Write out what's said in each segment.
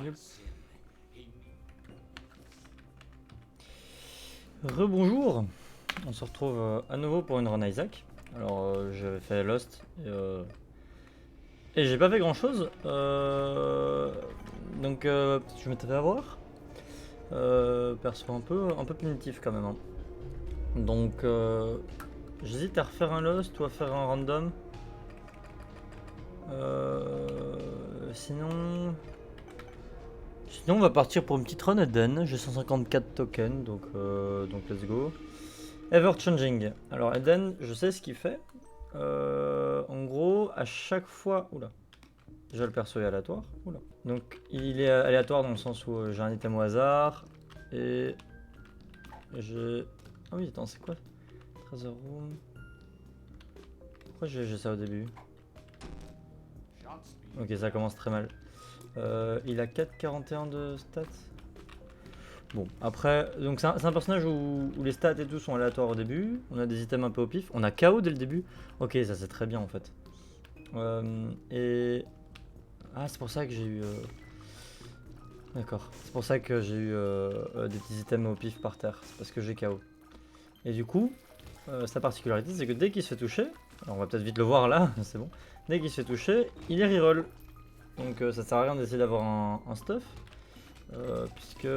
Yep. Rebonjour, on se retrouve à nouveau pour une run Isaac. Alors j'avais fait Lost et j'ai pas fait grand chose. Donc je m'étais fait avoir. Perso un peu punitif quand même. Hein. Donc j'hésite à refaire un Lost ou à faire un random. Sinon on va partir pour une petite run Eden. J'ai 154 tokens donc let's go. Ever Changing. Alors Eden, je sais ce qu'il fait. En gros, à chaque fois... Oula. Déjà le perso est aléatoire. Oula. Donc il est aléatoire dans le sens où j'ai un item au hasard. Et... j'ai... Ah oui, attends, c'est quoi? Treasure Room. Pourquoi j'ai ça au début? Ok, ça commence très mal. Il a 4,41 de stats. Bon, après, donc c'est un personnage où les stats et tout sont aléatoires au début. On a des items un peu au pif. On a KO dès le début. Ok, ça c'est très bien en fait. Et... Ah, c'est pour ça que j'ai eu... D'accord. C'est pour ça que j'ai eu des petits items au pif par terre. C'est parce que j'ai KO. Et du coup, sa particularité, c'est que dès qu'il se fait toucher... Alors on va peut-être vite le voir là, c'est bon. Dès qu'il se fait toucher, il est reroll. Donc ça sert à rien d'essayer d'avoir un stuff. Puisque...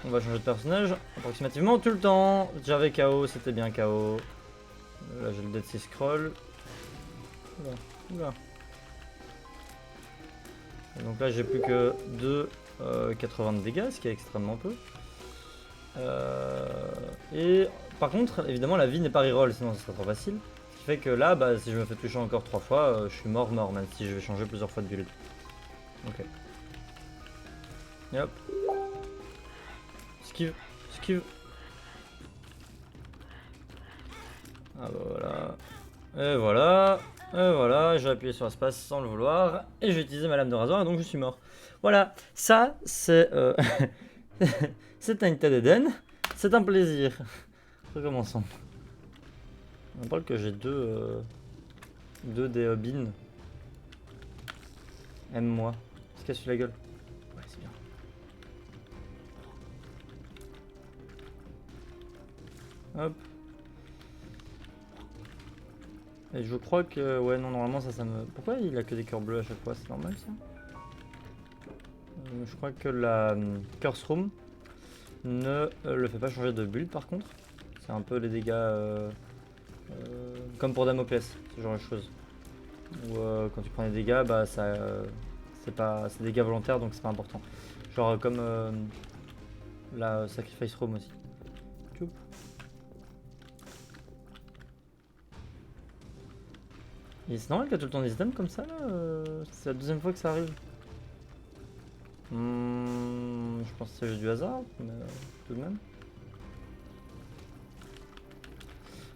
On va changer de personnage approximativement tout le temps. J'avais KO, c'était bien KO. Là j'ai le Dead Sea Scroll. Oula, oula. Et donc là j'ai plus que 2,80 de dégâts, ce qui est extrêmement peu. Et par contre, évidemment la vie n'est pas reroll, sinon ce serait trop facile. Ce qui fait que là, bah, si je me fais toucher encore 3 fois, je suis mort, même si je vais changer plusieurs fois de build. Ok. Et hop. Esquive, esquive. Ah bah voilà. Et voilà. Et voilà, j'ai appuyé sur espace sans le vouloir. Et j'ai utilisé ma lame de rasoir et donc je suis mort. Voilà, ça c'est... c'est un Tainted Eden. C'est un plaisir. Recommençons. On parle que j'ai deux des bins. Aime-moi. Se casse la gueule. Ouais, c'est bien. Hop. Et je crois que... Ouais, non, normalement ça me... Pourquoi il a que des cœurs bleus à chaque fois? C'est normal ça? Je crois que la Curse Room ne le fait pas changer de build par contre. C'est un peu les dégâts... comme pour Damoclès, ce genre de choses. Où quand tu prends des dégâts, bah ça... c'est des dégâts volontaires donc c'est pas important. Genre comme la Sacrifice Room aussi. Tchoup. Et c'est normal qu'il y a tout le temps des items comme ça là c'est la deuxième fois que ça arrive. Je pense que c'est juste du hasard, mais tout de même.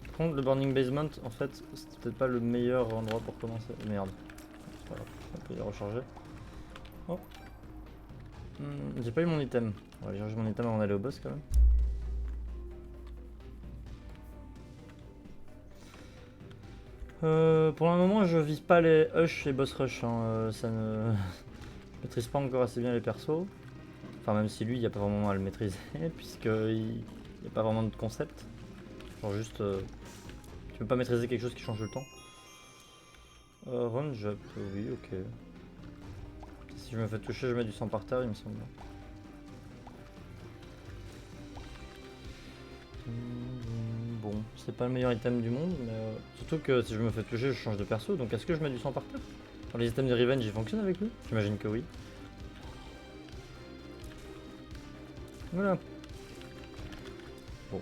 Par contre, le Burning Basement, en fait, c'était peut-être pas le meilleur endroit pour commencer. Merde. C'est pas grave, on peut y recharger. Oh. J'ai pas eu mon item. On va aller chercher mon item avant d'aller au boss quand même. Pour le moment, je vise pas les Hush et Boss Rush. Hein. Ça ne... je maîtrise pas encore assez bien les persos. Enfin, même si lui, il n'y a pas vraiment à le maîtriser, puisqu'il n'y a pas vraiment de concept. Genre juste... tu peux pas maîtriser quelque chose qui change le temps. Run jump, oui, ok. Si je me fais toucher, je mets du sang par terre, il me semble. Bon, c'est pas le meilleur item du monde, mais surtout que si je me fais toucher, je change de perso, donc est-ce que je mets du sang par terre? Les items de revenge, ils fonctionnent avec lui? J'imagine que oui. Voilà. Bon.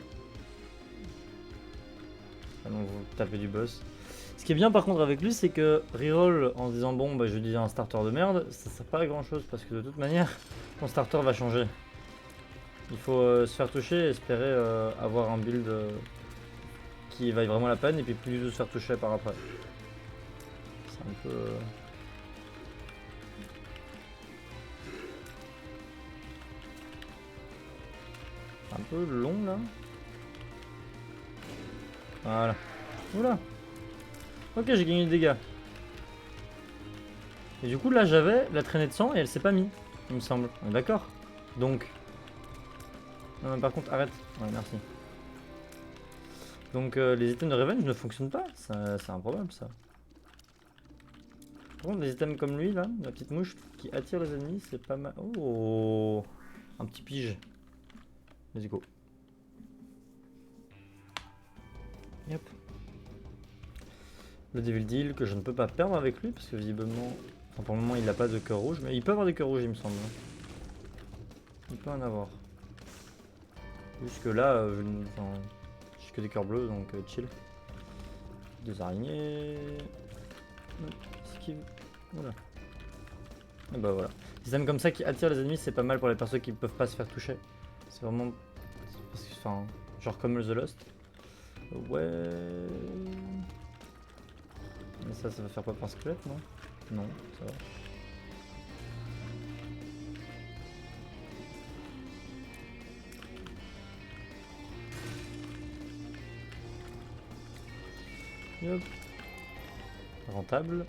Allons vous taper du boss. Ce qui est bien par contre avec lui, c'est que reroll en se disant bon, bah, je dis un starter de merde, ça sert pas à grand chose parce que de toute manière, ton starter va changer. Il faut se faire toucher et espérer avoir un build qui vaille vraiment la peine et puis plus du tout se faire toucher par après. C'est un peu... un peu long là. Voilà. Oula. Ok, j'ai gagné des dégâts. Et du coup là j'avais la traînée de sang et elle s'est pas mise. il me semble. On est d'accord? Donc... Non mais par contre, arrête. Ouais, merci. Donc les items de Revenge ne fonctionnent pas, c'est improbable ça. Par contre, des items comme lui là, la petite mouche qui attire les ennemis, c'est pas mal. Oh, un petit pige. Let's go. Yep. Le Devil Deal que je ne peux pas perdre avec lui parce que visiblement, enfin pour le moment il n'a pas de cœur rouge, mais il peut avoir des cœurs rouges il me semble. Il peut en avoir. Jusque là, j'ai que des cœurs bleus donc chill. Deux araignées. Esquive. Voilà. Et bah voilà. Des items comme ça qui attirent les ennemis, c'est pas mal pour les personnes qui ne peuvent pas se faire toucher. C'est vraiment. Parce que, enfin, genre comme The Lost. Ouais. Mais ça va faire pas par squelette, non? Non, ça va. Yep. Rentable.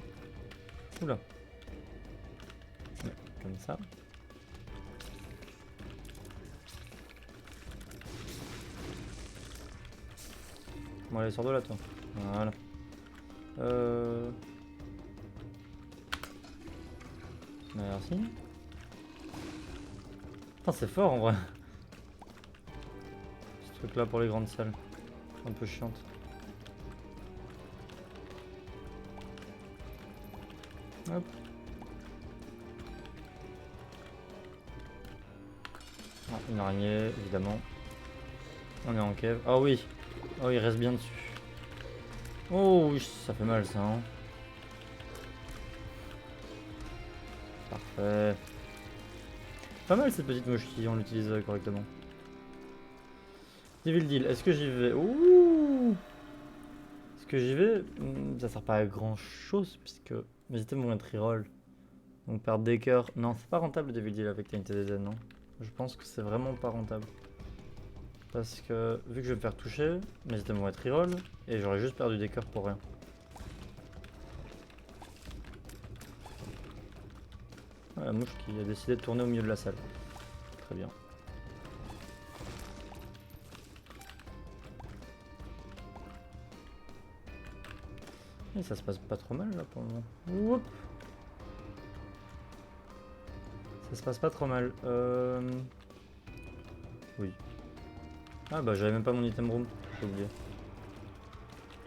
Oula. Ouais, comme ça. Bon allez, sors de là toi. Voilà. Merci. Putain c'est fort en vrai. Ce truc là pour les grandes salles. Un peu chiante. Hop. Ah, une araignée, évidemment. On est en cave. Ah oui. Oh, il reste bien dessus. Oh oui, ça fait mal ça. Hein. Parfait. Pas mal cette petite mouche si on l'utilise correctement. Devil Deal, est-ce que j'y vais? Ouh. Est-ce que j'y vais? Ça sert pas à grand chose puisque mes items vont être reroll. Donc perdre des cœurs. Non, c'est pas rentable le Devil Deal avec TNTDZ, non. Je pense que c'est vraiment pas rentable. Parce que vu que je vais me faire toucher, mes items vont être reroll et j'aurais juste perdu des cœurs pour rien. Ah, la mouche qui a décidé de tourner au milieu de la salle. Très bien. Et ça se passe pas trop mal là pour le moment. Oup. Ça se passe pas trop mal. Oui. Ah bah j'avais même pas mon item room, j'ai oublié.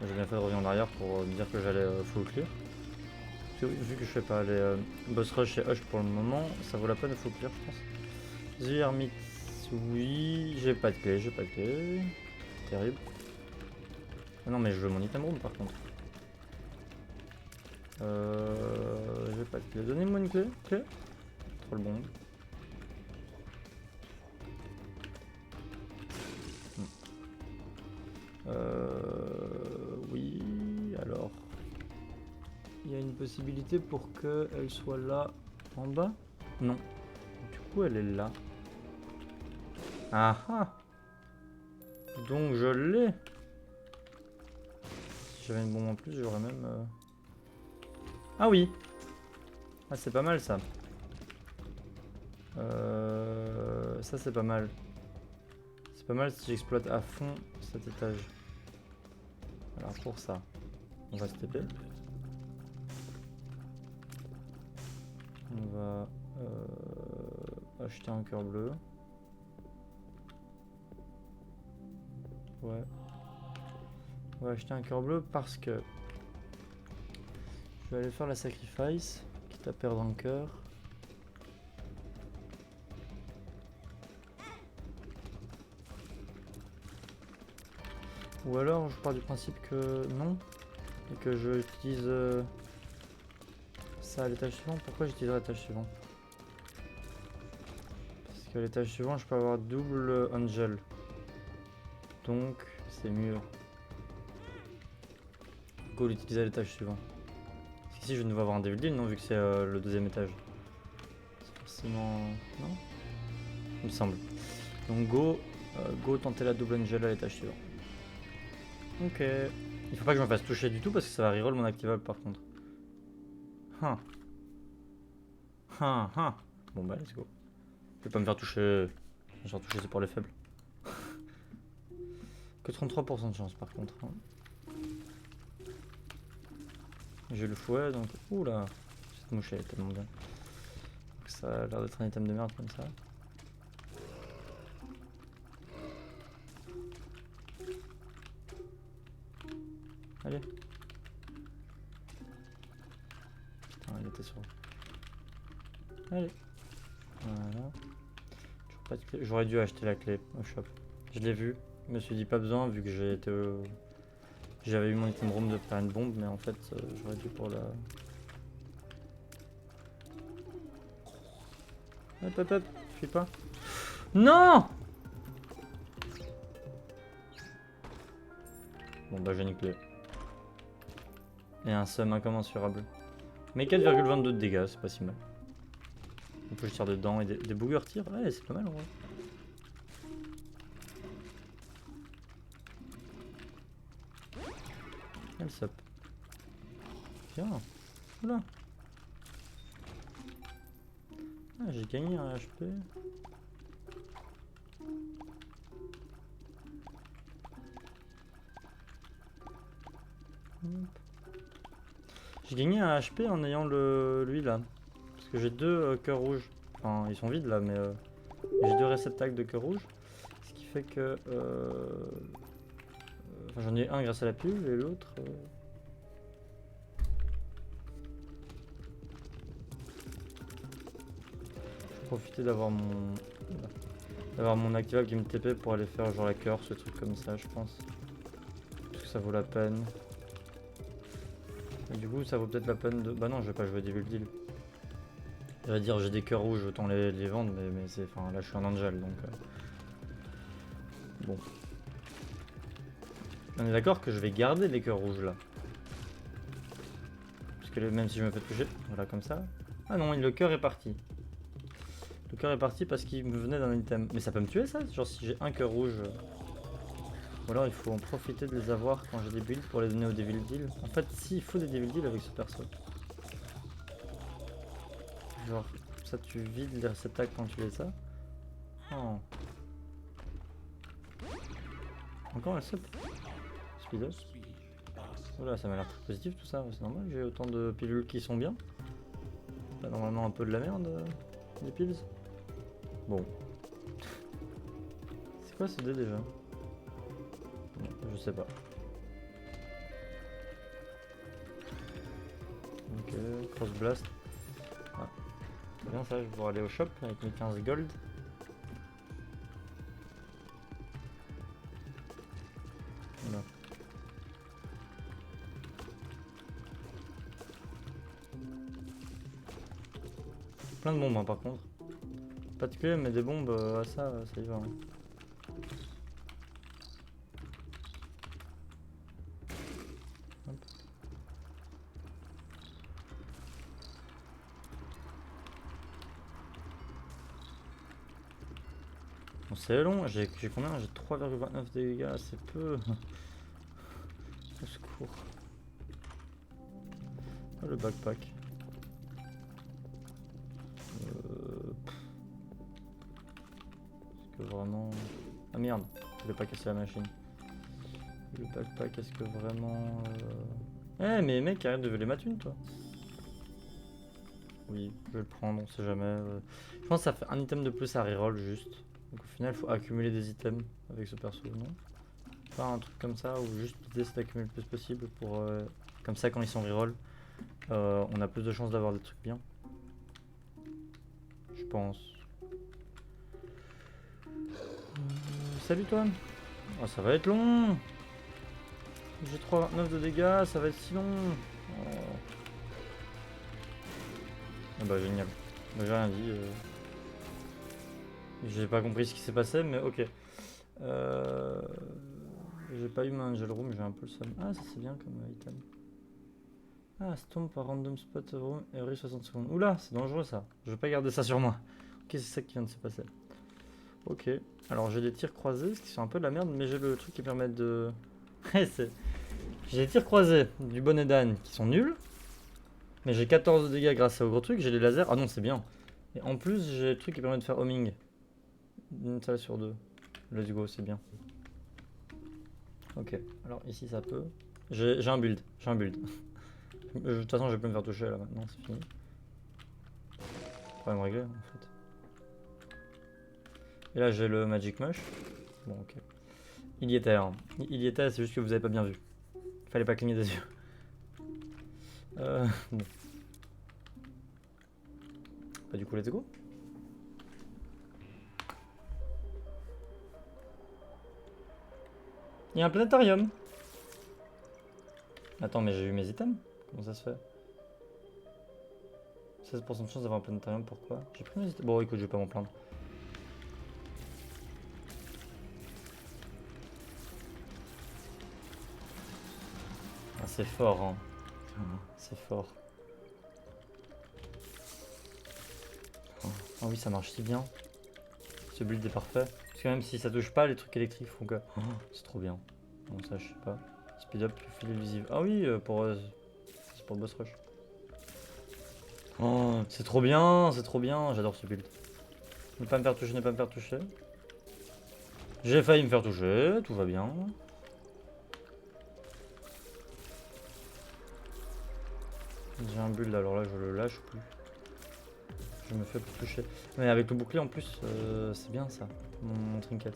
J'ai bien fait de revenir en arrière pour me dire que j'allais full clear. Parce que, vu que je fais pas les boss rush et hush pour le moment, ça vaut la peine de full clear je pense. The Hermit, oui, j'ai pas de clé, Terrible. Ah non mais je veux mon item room par contre. J'ai pas de clé. Donnez-moi une clé. Trop le bon. Oui, alors. Il y a une possibilité pour qu'elle soit là en bas? Non. Du coup, elle est là. Ah ah! Donc je l'ai! Si j'avais une bombe en plus, j'aurais même. Ah oui! Ah, c'est pas mal ça. Ça, c'est pas mal. C'est pas mal si j'exploite à fond cet étage. Alors pour ça, on va se TP. On va acheter un cœur bleu. Ouais. On va acheter un cœur bleu parce que je vais aller faire la sacrifice, quitte à perdre un cœur. Ou alors je pars du principe que non, et que je utilise ça à l'étage suivant. Pourquoi j'utiliserai l'étage suivant? Parce qu'à l'étage suivant je peux avoir double angel. Donc c'est mieux. Go l'utiliser à l'étage suivant. Parce qu'ici je ne vais avoir un Devil Deal, non, vu que c'est le deuxième étage. C'est forcément... non? Il me semble. Donc go tenter la double angel à l'étage suivant. Ok. Il faut pas que je me fasse toucher du tout parce que ça va reroll mon activable par contre. Bon bah let's go. Je vais pas me faire toucher. Je vais me faire toucher, c'est pour les faibles. Que 33% de chance par contre. Hein. J'ai le fouet donc. Oula. Cette mouche elle est tellement bien. Ça a l'air d'être un item de merde comme ça. Allez. Putain, il était sur. Allez. Voilà. Toujours pas de clé. J'aurais dû acheter la clé au shop. Je l'ai vu. Je me suis dit pas besoin vu que j'ai été j'avais eu mon item room de faire une bombe, mais en fait j'aurais dû pour la. Hop hop hop, fuis pas. Non. Bon bah j'ai une clé. Et un sum incommensurable. Mais 4,22 de dégâts, c'est pas si mal. On peut je tire dedans et des boogers tirent. Ouais, c'est pas mal en vrai. Quel sop. Tiens. Oula. Ah, j'ai gagné un HP. J'ai gagné un HP en ayant lui là. Parce que j'ai deux cœurs rouges. Enfin, ils sont vides là, mais j'ai deux réceptacles de cœurs rouges. Ce qui fait que. Enfin, j'en ai un grâce à la pile et l'autre. Je vais profiter d'avoir mon activable qui me TP pour aller faire genre la curse, ce truc comme ça, je pense. Parce que ça vaut la peine. Et du coup, ça vaut peut-être la peine de. Bah non, je vais pas jouer Devil Deal. J'allais dire, j'ai des cœurs rouges, autant les vendre, mais c'est. Enfin, là, je suis un angel donc. Bon. On est d'accord que je vais garder les cœurs rouges là. Parce que même si je me fais toucher, voilà, comme ça. Ah non, le cœur est parti. Le cœur est parti parce qu'il me venait d'un item. Mais ça peut me tuer ça? Genre si j'ai un cœur rouge. Ou alors il faut en profiter de les avoir quand j'ai des builds pour les donner au Devil Deal. En fait, si, il faut des Devil Deal avec ce perso. Genre, ça tu vides les réceptacles quand tu les as. Oh. Encore un sub. Speed up. Voilà, ça m'a l'air très positif tout ça. C'est normal, j'ai autant de pilules qui sont bien. Pas normalement un peu de la merde, les piles. Bon. C'est quoi ce dé déjà? Bon, je sais pas. Ok, cross blast. Ah. C'est bien ça, je vais pouvoir aller au shop avec mes 15 gold. Voilà. Plein de bombes hein, par contre. Pas de clé mais des bombes, ça y va. Hein. Bon, c'est long, j'ai combien? J'ai 3,29 dégâts, c'est peu. Au secours. Oh, le backpack. Est-ce que vraiment... Ah merde, je voulais pas casser la machine. Le backpack, est-ce que vraiment... Eh mais mec, arrête de voler ma thune toi. Oui, je vais le prendre, on sait jamais. Je pense que ça fait un item de plus à reroll juste. Donc au final, il faut accumuler des items avec ce perso, non? Pas un truc comme ça, où juste l'idée c'est d'accumuler le plus possible pour... comme ça, quand ils sont reroll, on a plus de chances d'avoir des trucs bien. Je pense. Salut toi. Oh, ça va être long. J'ai 3,29 de dégâts, ça va être si long. Oh. Ah bah génial. Bah, j'ai rien dit. J'ai pas compris ce qui s'est passé, mais ok. J'ai pas eu ma Angel Room, j'ai un peu le seum. Ah, ça c'est bien comme item. Ah, Stomp par random spot room every 60 secondes. Oula, c'est dangereux ça. Je vais pas garder ça sur moi. Ok, c'est ça qui vient de se passer. Ok, alors j'ai des tirs croisés, ce qui sont un peu de la merde, mais j'ai le truc qui permet de... J'ai des tirs croisés du bonnet d'âne qui sont nuls. Mais j'ai 14 de dégâts grâce au gros truc, j'ai les lasers. Ah non, c'est bien. Et en plus, j'ai le truc qui permet de faire homing. Une salle sur deux. Let's go, c'est bien. Ok, alors ici ça peut. J'ai un build, j'ai un build. De toute façon, je vais plus me faire toucher là maintenant, c'est fini. Problème réglé en fait. Et là, j'ai le Magic Mush. Bon, ok. Il y était, hein. Il y était, c'est juste que vous avez pas bien vu. Fallait pas cligner des yeux. Bon. Bah, du coup, let's go. Il y a un planétarium. Attends, mais j'ai eu mes items. Comment ça se fait? 16% de chance d'avoir un planétarium, pourquoi? J'ai pris mes items. Bon, écoute, je vais pas m'en plaindre. Ah, c'est fort, hein. C'est fort. Ah oui, ça marche si bien. Ce build est parfait. Parce que même si ça touche pas, les trucs électriques font que... c'est trop bien. Bon, ça, je sais pas. Speed up, fil élusive. Ah oui, c'est pour le boss rush. Oh, c'est trop bien, j'adore ce build. Ne pas me faire toucher, ne pas me faire toucher. J'ai failli me faire toucher, tout va bien. J'ai un build, alors là je le lâche plus. Je me fais plus toucher. Mais avec le bouclier en plus, c'est bien ça, mon trinket.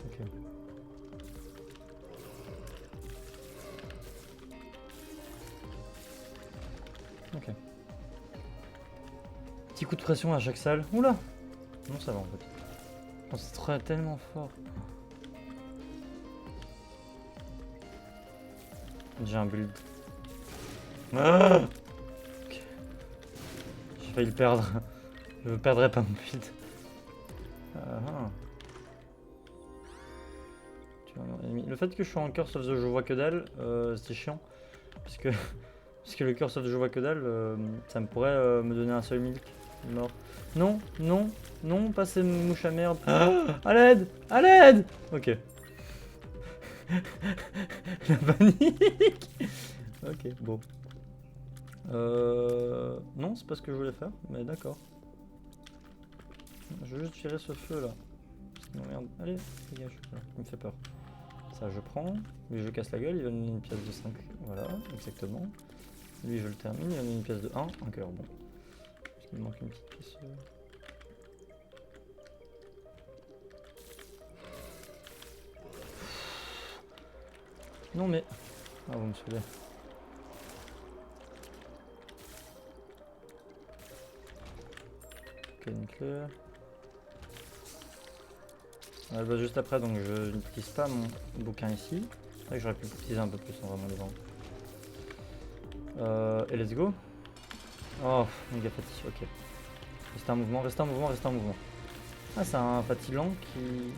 Ok. Ok. Petit coup de pression à chaque salle. Oula! Non, ça va en fait. Oh, c'est tellement fort. J'ai un build. Ah, ok. J'ai failli le perdre. Je ne perdrai pas mon build. Le fait que je sois en Curse of the Je vois que dalle, c'est chiant. Parce que, parce que le Curse of the Je vois que dalle, ça me pourrait me donner un seul milk. Mort. Non, non, non, pas ces mouches à merde. À l'aide! À l'aide! Ok. La panique! Ok, bon. Non, c'est pas ce que je voulais faire, mais d'accord. Je veux juste tirer ce feu là. Non, merde. Allez, dégage. Il me fait peur. Ça, je prends. Lui, je casse la gueule, il va me donner une pièce de 5. Voilà, exactement. Lui, je le termine, il va me donner une pièce de 1. Un cœur, bon. Parce qu'il me manque une petite pièce. Non, mais. Ah, vous me saoulez. Ok, une clé. Elle va juste après, donc je n'utilise pas mon bouquin ici. C'est vrai que j'aurais pu l'utiliser un peu plus en vraiment devant. Et let's go. Oh, méga fatigue, ok. Restez en mouvement, restez en mouvement, restez en mouvement. Ah, c'est un fatigant qui...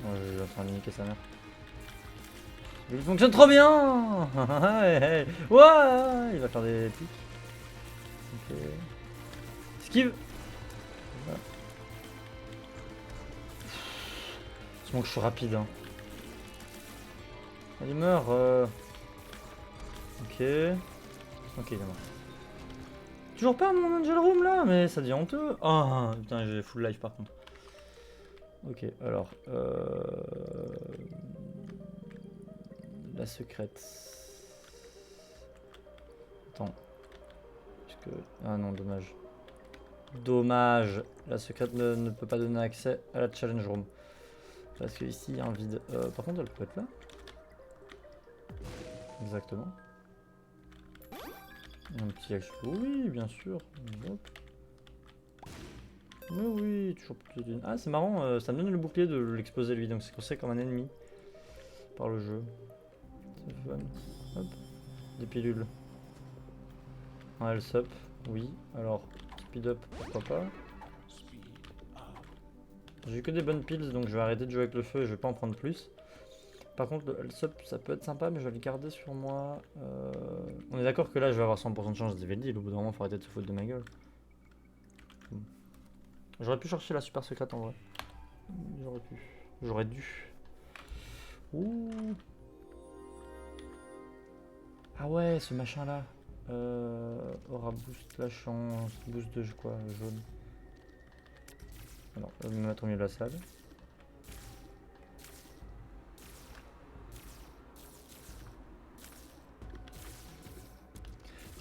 Oh, je vais en train de niquer sa mère. Il fonctionne trop bien. Ouais, il va faire des pics. Ok. Esquive. Voilà. Sûrement que je suis rapide. Hein. Il meurt. Ok. Ok, il est mort. Toujours pas mon Angel Room là, mais ça devient honteux. Oh putain, j'ai full life par contre. Ok, alors. La secrète. Attends. Ah non, dommage. Dommage. La secrète ne peut pas donner accès à la challenge room. Parce que ici il y a un vide. Par contre, elle peut être là. Exactement. Un petit action. Oui, bien sûr. Hop. Mais oui, toujours plus d'une. Ah, c'est marrant, ça me donne le bouclier de l'exposer lui, donc c'est considéré comme un ennemi par le jeu. C'est fun. Hop. Des pilules. Un health up, oui. Alors, speed up, pourquoi pas. J'ai eu que des bonnes piles, donc je vais arrêter de jouer avec le feu et je vais pas en prendre plus. Par contre, le health up, ça peut être sympa, mais je vais le garder sur moi. On est d'accord que là, je vais avoir 100% de chance d'élever le deal. Au bout d'un moment, il faut arrêter de se foutre de ma gueule. J'aurais pu chercher la super secrète en vrai. J'aurais pu. J'aurais dû. Ouh. Ah ouais, ce machin là. Aura boost la chance. Boost de quoi? Jaune. Alors, je vais me mettre au milieu de la salle.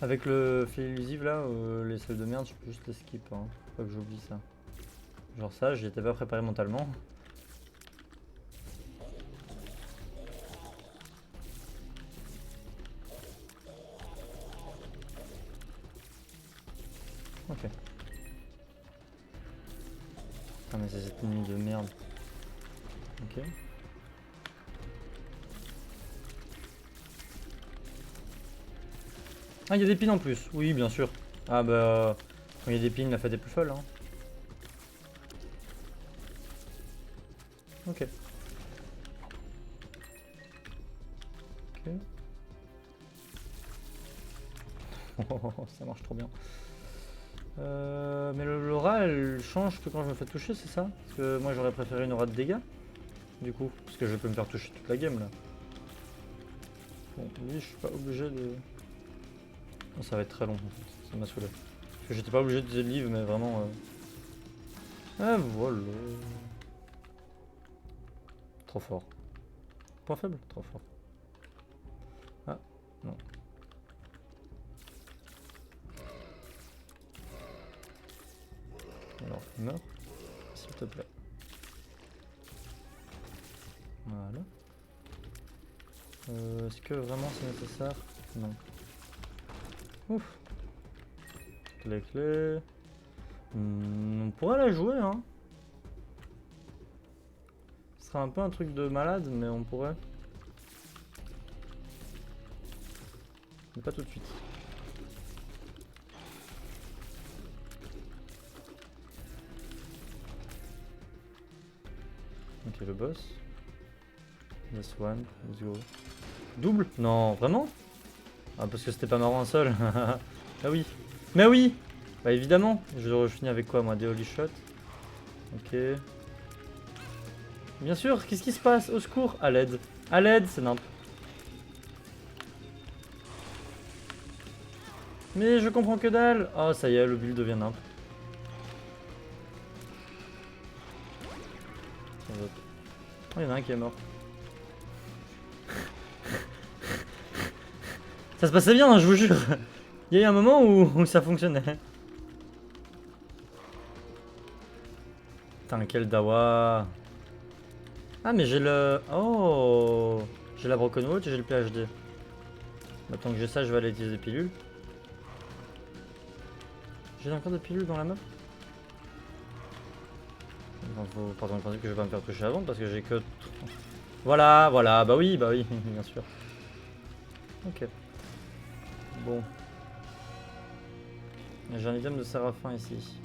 Avec le fil élusif là, les salles de merde, je peux juste les skip. Hein. Faut pas que j'oublie ça. Genre ça, j'y étais pas préparé mentalement. Ok. Ah mais c'est cette ennemi de merde. Ok. Ah, il y a des pins en plus. Oui, bien sûr. Ah bah, quand il y a des pins, la fête est plus folle. Hein. Ok. Ok. Ça marche trop bien. Mais l'aura, elle change que quand je me fais toucher, c'est ça? Parce que moi, j'aurais préféré une aura de dégâts. Du coup, parce que je peux me faire toucher toute la game là. Bon, oui, je suis pas obligé de... Oh, ça va être très long en fait, ça m'a saoulé. Parce que j'étais pas obligé de livre, mais vraiment... Ah voilà. Trop fort. Point faible? Trop fort. Ah, non. Alors, meurs, s'il te plaît. Voilà. Est-ce que vraiment c'est nécessaire? Non. Ouf. Clé. On pourrait la jouer, hein. Ce serait un peu un truc de malade, mais on pourrait. Mais pas tout de suite. Ok, le boss. This one, let's go. Double? Non, vraiment? Ah, parce que c'était pas marrant un seul. Ah oui. Mais oui! Bah évidemment. Je finis avec quoi moi? Des holy shots. Ok. Bien sûr, qu'est-ce qui se passe? Au secours! À l'aide. À l'aide, c'est nimp. Mais je comprends que dalle! Oh, ça y est, le build devient nimp. Oh, il y en a un qui est mort. Ça se passait bien, hein, je vous jure. Il y a eu un moment où ça fonctionnait. Putain, quel dawa. Ah, mais j'ai le... Oh, j'ai la Broken Watch et j'ai le PhD. Maintenant que j'ai ça, je vais aller utiliser pilules. J'ai encore des pilules dans la map? Il faut partir du principe que je vais pas me faire toucher avant parce que j'ai que... Voilà, voilà, bah oui, bien sûr. Ok. Bon. J'ai un item de Séraphin ici.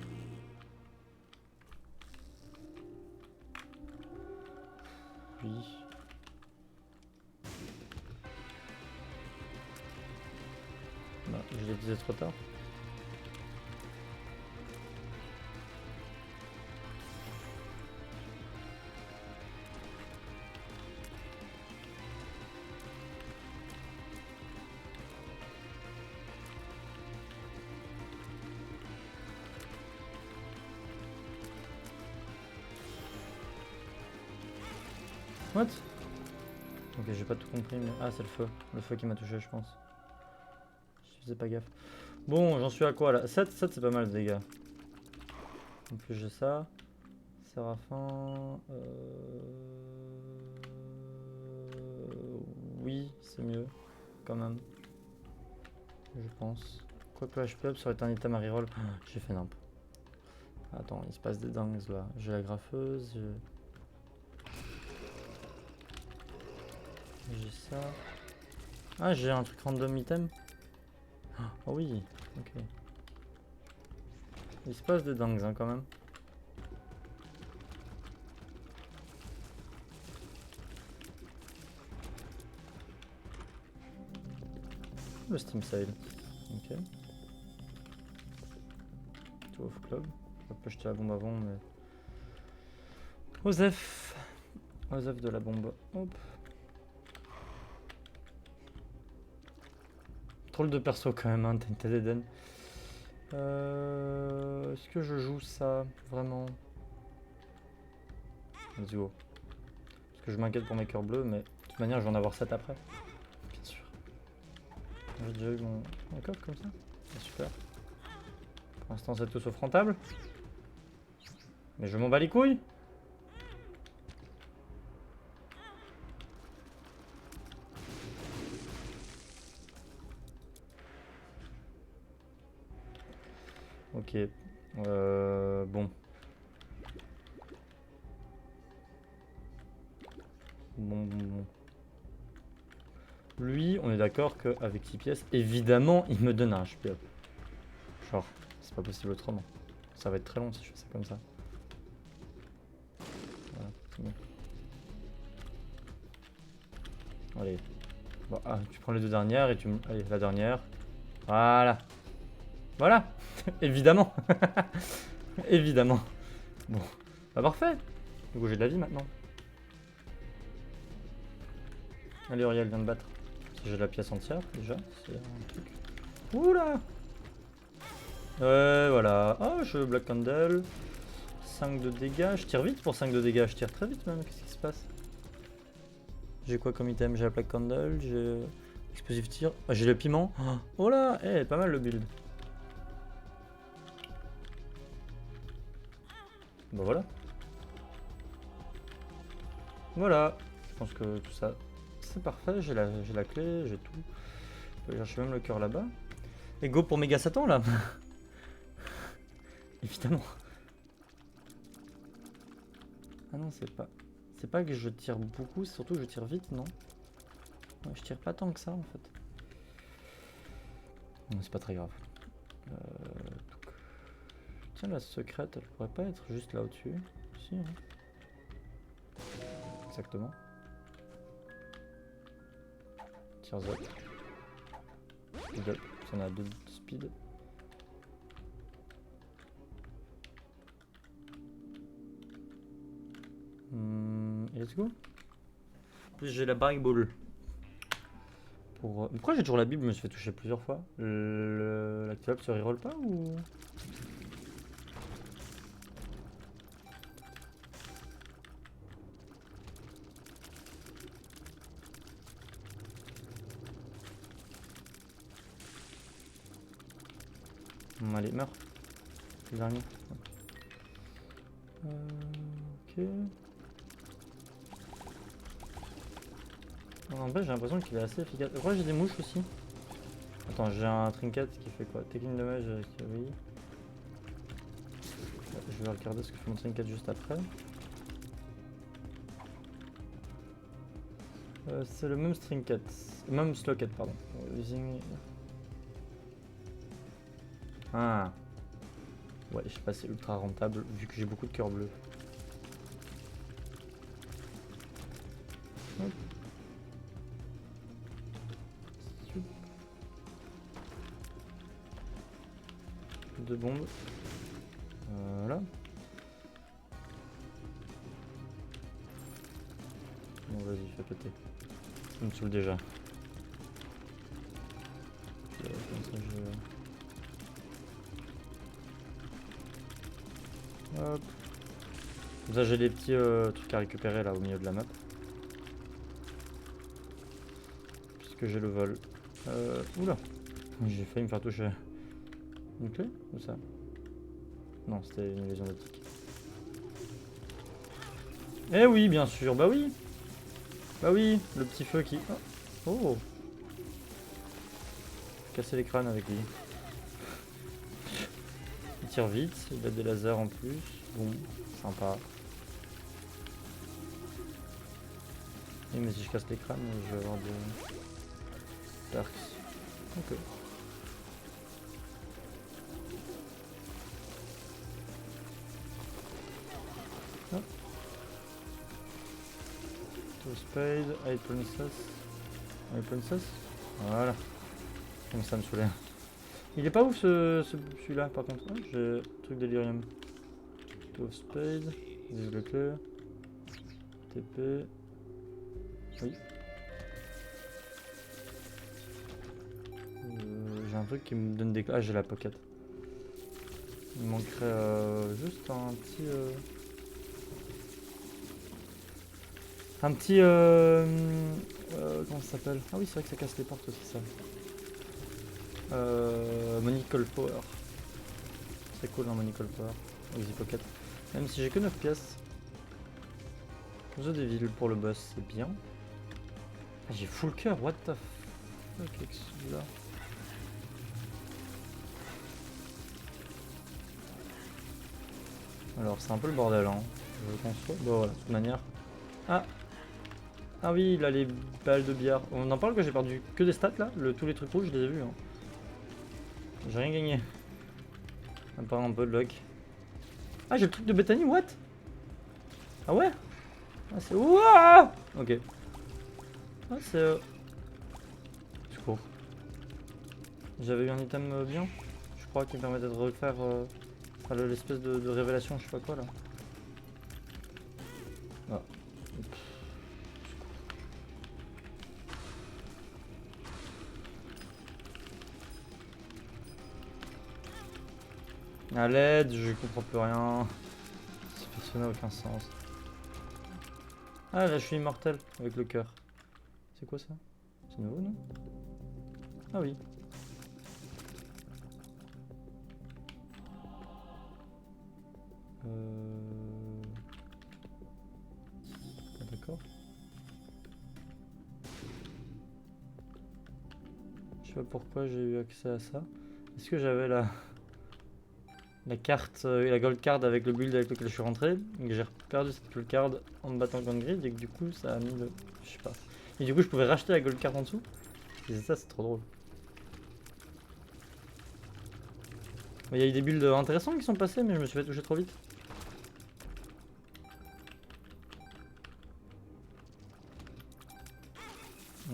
Oui. Bah, je l'ai utilisé trop tard. What? Ok, j'ai pas tout compris, mais... Ah, c'est le feu. Le feu qui m'a touché, je pense. Je faisais pas gaffe. Bon, j'en suis à quoi, là? 7 c'est pas mal, de dégâts. En plus, j'ai ça. Séraphin... Oui, c'est mieux. Quand même. Je pense. Quoique HP up, ça aurait été un item à reroll. J'ai fait nimp. Attends, il se passe des dingues, là. J'ai la graffeuse, j'ai ça. Ah, j'ai un truc random item. Oh oui, ok. Il se passe des dingues hein, quand même. Le Steam Sale. Ok. Two of Club. J'aurais pas jeté la bombe avant, mais... Osef. Osef de la bombe. Hop. Troll de perso quand même, hein, t'as d'Eden. Est-ce que je joue ça vraiment? Let's go. Parce que je m'inquiète pour mes cœurs bleus, mais de toute manière je vais en avoir 7 après. Bien sûr. J'ai déjà eu mon cœur comme ça. C'est super. Pour l'instant c'est tout sauf rentable. Mais je m'en bats les couilles. Ok. Bon. Bon. Lui, on est d'accord qu'avec 6 pièces, évidemment, il me donne un HP up. Genre, c'est pas possible autrement. Ça va être très long si je fais ça comme ça. Voilà, c'est bon. Allez. Bon, tu prends les 2 dernières et tu me... Allez, la dernière. Voilà. Voilà. Évidemment. Évidemment. Bon. Bah parfait. Du coup, j'ai de la vie maintenant. Allez, Auriel vient de battre. Si j'ai la pièce entière, déjà, c'est un truc. Oula. Voilà. Oh, je Black Candle. 5 de dégâts. Je tire vite pour 5 de dégâts. Je tire très vite même. Qu'est-ce qui se passe? J'ai quoi comme item? J'ai la Black Candle. J'ai explosif tir. Ah, j'ai le piment. Oh là. Eh, pas mal le build. Bah voilà. Voilà. Je pense que tout ça, c'est parfait. J'ai la clé. J'ai tout. Je peux aller chercher même le cœur là-bas. Et go pour Méga Satan là. Évidemment. Ah non, c'est pas... C'est pas que je tire beaucoup, c'est surtout que je tire vite, non? Ouais, je tire pas tant que ça, en fait. Non, c'est pas très grave. Tiens, la secrète, elle pourrait pas être juste là au-dessus? Si, hein. Exactement. Tire up. Speed up, ça en a 2 speed. Let's go. En plus j'ai la barrique ball. Pourquoi j'ai toujours la Bible? Je me suis fait toucher plusieurs fois. L'activable se reroll pas ou... Allez, meurs. Le dernier. Ok. En vrai, j'ai l'impression qu'il est assez efficace. Pourquoi j'ai des mouches aussi? Attends, j'ai un trinket qui fait quoi? Taking damage avec... Oui. Je vais regarder ce que fait mon trinket juste après. C'est le même trinket. Même slocket, pardon. Using... Ah. Ouais, je sais pas si c'est ultra rentable vu que j'ai beaucoup de cœurs bleus. Hop. Deux bombes. Voilà. Bon, vas-y, fais péter. Ça me saoule déjà. Comme ça, hop. Comme ça, j'ai les petits trucs à récupérer là au milieu de la map. Puisque j'ai le vol. Oula. J'ai failli me faire toucher. Une clé ou ça? Non, c'était une illusion d'optique. Eh oui, bien sûr, bah oui. Bah oui, le petit feu qui... Oh. Casser les crânes avec lui. Il tire vite, il a des lasers en plus. Bon, sympa. Oui, mais si je casse les crânes, je vais avoir des... Darks. Ok. Hop. Two spade, high princess. High princess. Voilà. Comme ça me saoulait. Il est pas ouf celui-là par contre. Ouais, j'ai truc délirium. Two of spade. Dis le clear. TP. Oui. J'ai un truc qui me donne des... Ah, j'ai la pocket. Il me manquerait juste un petit... Un petit... comment ça s'appelle? Ah oui, c'est vrai que ça casse les portes aussi, ça. Monical Power. C'est cool, un Monical Power. Easy Pocket. Même si j'ai que 9 pièces. The Devil pour le boss, c'est bien. Ah, j'ai full cœur, what the fuck avec celui-là. Alors, c'est un peu le bordel, hein. Je conçois. Bon, voilà, de toute manière. Ah! Ah oui, il a les balles de billard. On en parle que j'ai perdu que des stats là. Tous les trucs rouges, je les ai vus. Hein. J'ai rien gagné. À part un peu de luck. Ah, j'ai le truc de Bethany, what? Ah ouais? Ah, c'est. Ouah! Ok. Ah, c'est. C'est court. J'avais eu un item bien. Je crois qu'il me permet de refaire l'espèce de révélation, je sais pas quoi là. Ah. À l'aide, je comprends plus rien. Ça n'a aucun sens. Ah là je suis immortel avec le cœur. C'est quoi ça? C'est nouveau non? Ah oui. Ah, d'accord. Je sais pas pourquoi j'ai eu accès à ça. Est-ce que j'avais la carte, la gold card avec le build avec lequel je suis rentré, et que j'ai perdu cette gold card en me battant contre grid et que du coup ça a mis le... Je sais pas. Et du coup je pouvais racheter la gold card en dessous. Et c'est ça, c'est trop drôle. Il y a eu des builds intéressants qui sont passés mais je me suis fait toucher trop vite.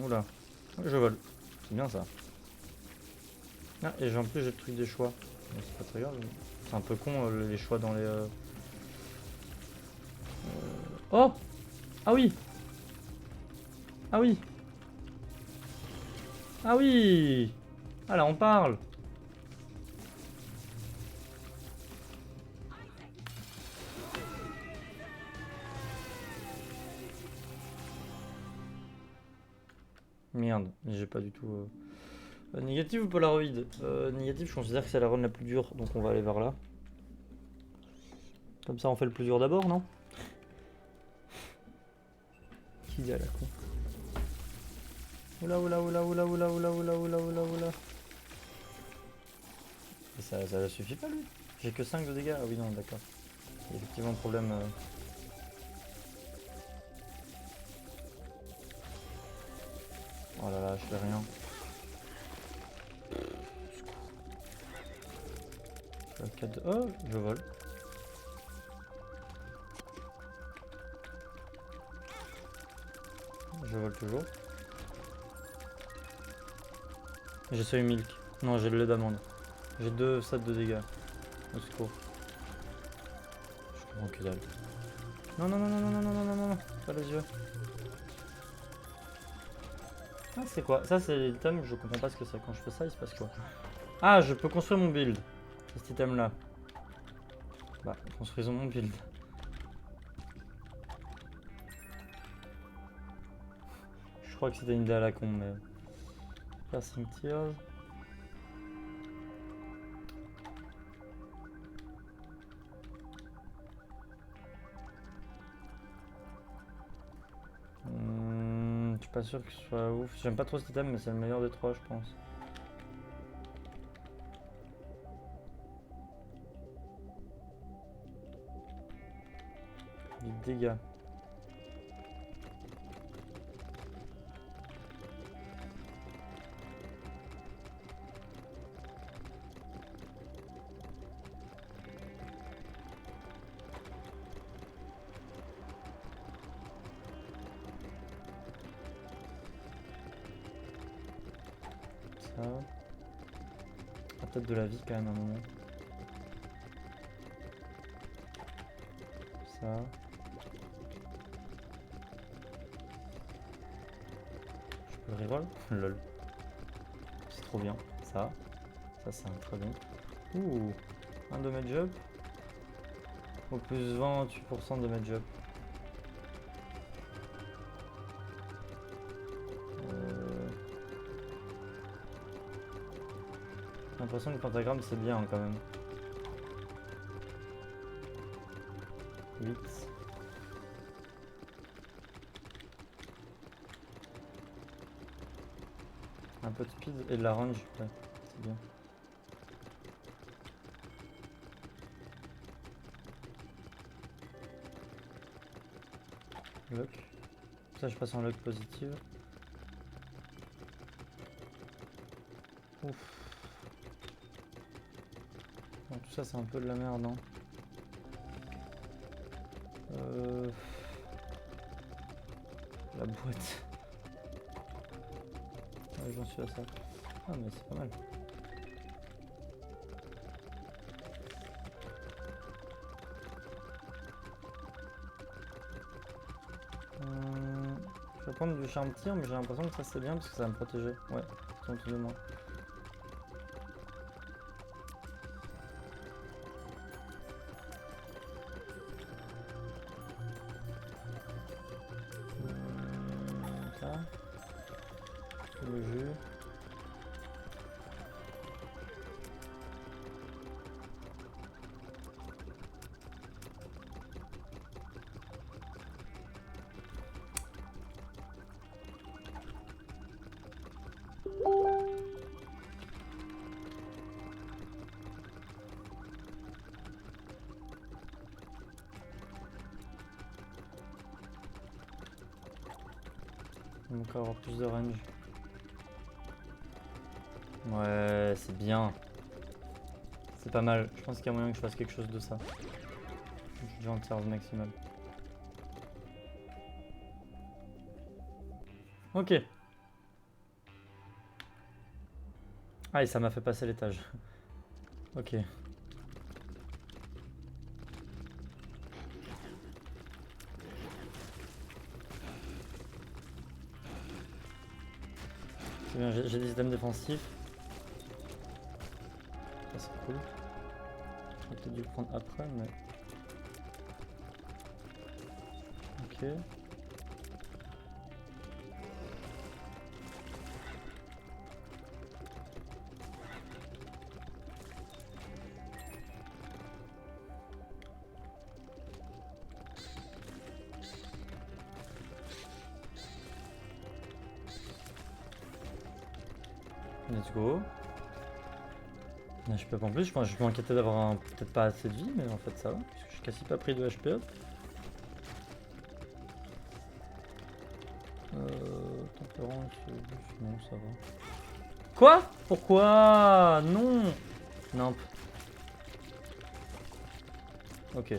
Oula, je vole. C'est bien ça. Ah et en plus j'ai le truc des choix. C'est pas très grave. C'est un peu con les choix dans les... Oh! Ah oui! Ah oui! Ah oui! Ah là on parle! Merde, j'ai pas du tout... négatif ou Polaroid? Négatif, je considère que c'est la run la plus dure, donc on va aller vers là. Comme ça on fait le plus dur d'abord, non? Qui est à la con? Oula oula oula oula oula oula oula oula oula oula. Ça suffit pas lui? J'ai que 5 de dégâts? Ah oui non d'accord. Il y a effectivement un problème... Oh là là, je fais rien. Je suis à 4 de... Oh, je vole. Je vole toujours. J'ai seuil milk. Non, j'ai le lait d'amande. J'ai 2 stats de dégâts. Au secours. Je comprends que dalle. Non, non, non, non, non, non, non, non, non, non, pas les yeux. Ah, c'est quoi? Ça, c'est l'item, je comprends pas ce que c'est. Quand je fais ça, il se passe quoi? Ah, je peux construire mon build. C'est cet item là. Bah, construisons mon build. Je crois que c'était une idée à la con, mais... Passing Tears. Je suis pas sûr que ce soit ouf. J'aime pas trop cet item, mais c'est le meilleur des trois, je pense. Du dégât. Ça. Ah, peut-être de la vie quand même à un moment. Ça. Je peux le reroll. Lol. C'est trop bien. Ça c'est un très bon. Ouh, un damage up. Au plus 28% de damage up. J'ai l'impression que le pentagramme c'est bien quand même. 8. Un peu de speed et de la range, ouais, c'est bien. Lock. Ça je passe en lock positive. Ouf. Bon, tout ça c'est un peu de la merde, non? La boîte. Ouais, j'en suis à ça. Ah mais c'est pas mal. Je vais prendre du charme tir mais j'ai l'impression que ça c'est bien parce que ça va me protéger. Ouais, c'est autour de moi. Ça. Le jus. On va encore avoir plus de range. Ouais, c'est bien. C'est pas mal. Je pense qu'il y a moyen que je fasse quelque chose de ça. Je suis déjà en serve maximum. Ok. Ah, et ça m'a fait passer l'étage. Ok. C'est bien, j'ai des items défensifs. Ça c'est cool. J'aurais peut-être dû le prendre après, mais... Ok. Let's go. Je peux pas en plus, je m'inquiétais d'avoir peut-être pas assez de vie, mais en fait ça va, parce que j'ai quasi pas pris de HP up. Tempérance, non ça va. Quoi? Pourquoi? Non. Non. Ok.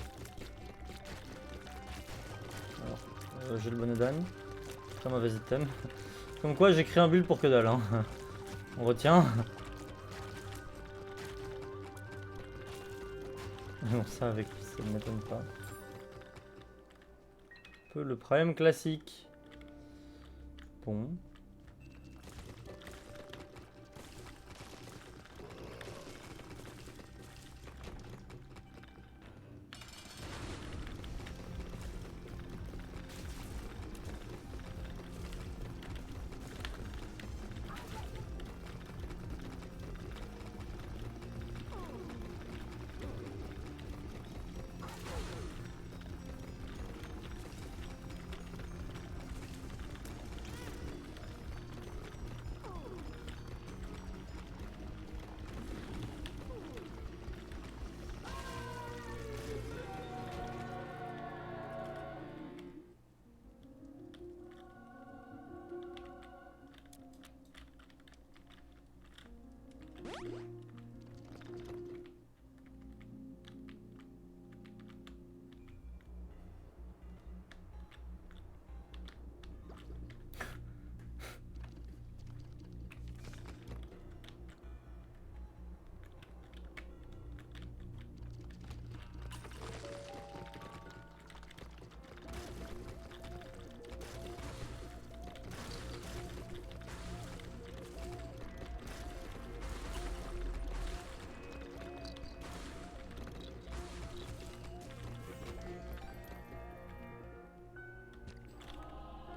Alors, j'ai le bonnet d'âne. Très mauvais item. Comme quoi j'ai créé un build pour que dalle. Hein. On retient. Non, ça avec lui, ça ne m'étonne pas. Un peu le problème classique. Bon.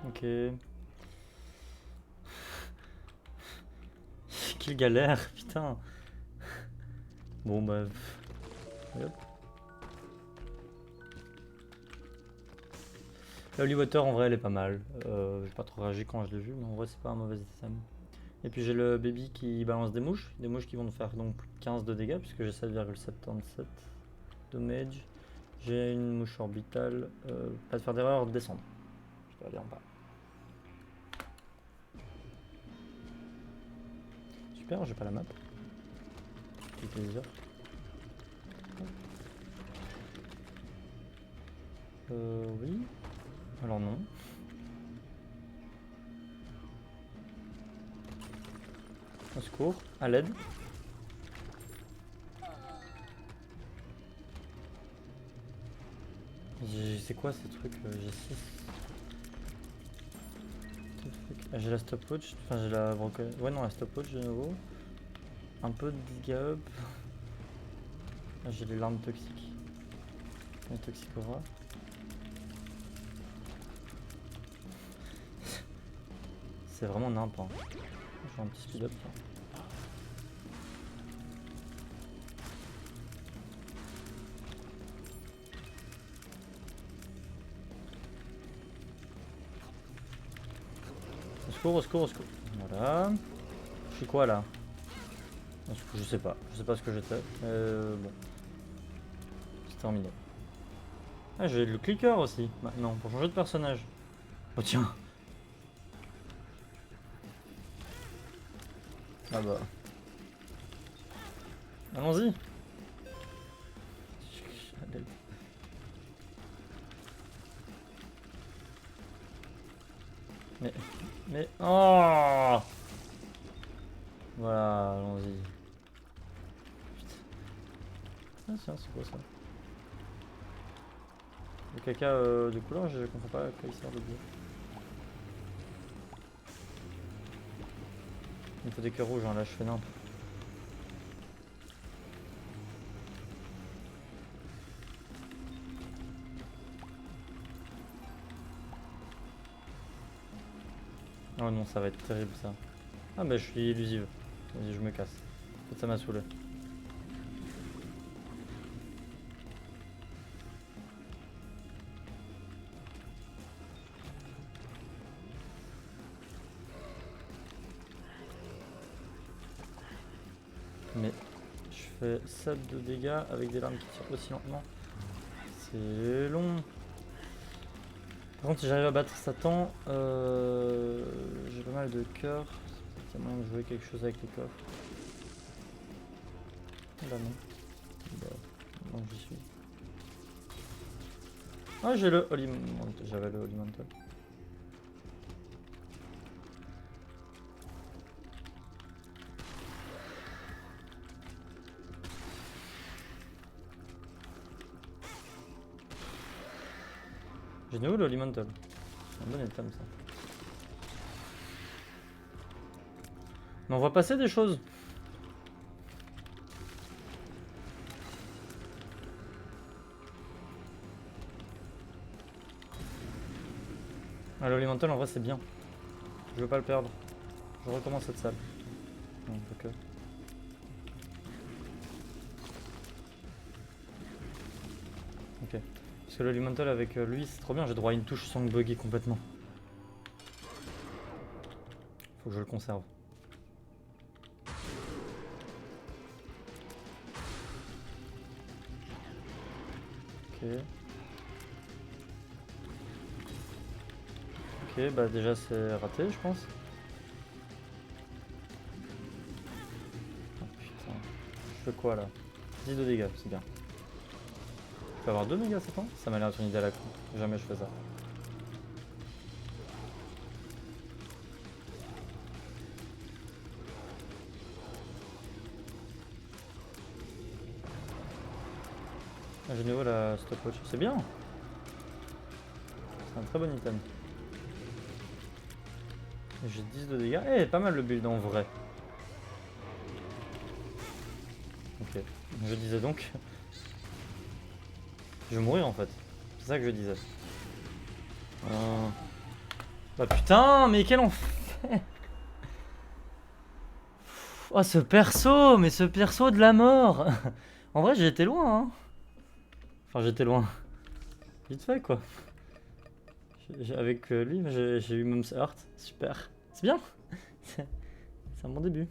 Ok. Quelle galère, putain. Bon bah... Hop. La Holy Water en vrai elle est pas mal. J'ai pas trop réagi quand je l'ai vu, mais en vrai c'est pas un mauvais item. Et puis j'ai le baby qui balance des mouches qui vont nous faire donc plus de 15 de dégâts puisque j'ai 7,77 damage. J'ai une mouche orbitale, pas de faire d'erreur, descendre. Je dois aller en bas. Super, j'ai pas la map. Quel plaisir. Oui. Alors non. Au secours, à l'aide. C'est quoi ces trucs? J'ai 6. Ah, j'ai la stopwatch, enfin j'ai la broken. Ouais, non, la stopwatch de nouveau. Un peu de dégâts up. Ah, j'ai les larmes toxiques. Les toxicora. C'est vraiment nimp. Hein. J'ai un petit speed up là. Au secours, au secours, au secours. Voilà. Je suis quoi là? Je sais pas. Je sais pas ce que j'étais. Bon. C'est terminé. Ah, j'ai le clicker aussi. Maintenant, pour changer de personnage. Oh tiens. Ah bah. Allons-y. Mais... Oh. Voilà, allons-y. Putain. Ah tiens, c'est quoi ça? Le caca de couleur, je comprends pas à quoi il sert le bleu. Il me faut des cœurs rouges, hein, là je fais nimp. Oh non, ça va être terrible ça. Ah bah je suis illusive. Vas-y, je me casse. En fait, ça m'a saoulé. Mais je fais 7 de dégâts avec des larmes qui tirent aussi lentement. C'est long. Par contre, si j'arrive à battre Satan, j'ai pas mal de cœurs. C'est moyen de jouer quelque chose avec les coffres. Bah non. Bah, non, j'y suis. Ah, j'ai le Holy Mantle. J'avais le Holy Mantle. J'ai de nouveau le Holy Mantle. C'est un bon item ça. Mais on va passer des choses. Ah, le Holy Mantle en vrai c'est bien. Je veux pas le perdre. Je recommence cette salle. Non, pas que. Ok. Parce que le Holy Mantle avec lui c'est trop bien. J'ai droit à une touche sans bugger complètement. Faut que je le conserve. Ok. Ok, bah déjà c'est raté je pense. Oh, putain. Je fais quoi là? 10 de dégâts, c'est bien. Je peux avoir 2 mégas c'est quand? Ça m'a l'air d'être une idée à la con. Jamais je fais ça. Ah, j'ai de nouveau la stopwatch. C'est bien. C'est un très bon item. J'ai 10 de dégâts. Eh, pas mal le build en vrai. Ok. Je disais donc. Je vais mourir en fait. C'est ça que je disais. Bah putain, mais quel enfer. Oh ce perso, mais ce perso de la mort. En vrai j'étais loin hein. Enfin j'étais loin. Vite fait quoi. Avec lui j'ai eu Mom's Heart, super. C'est bien. C'est un bon début.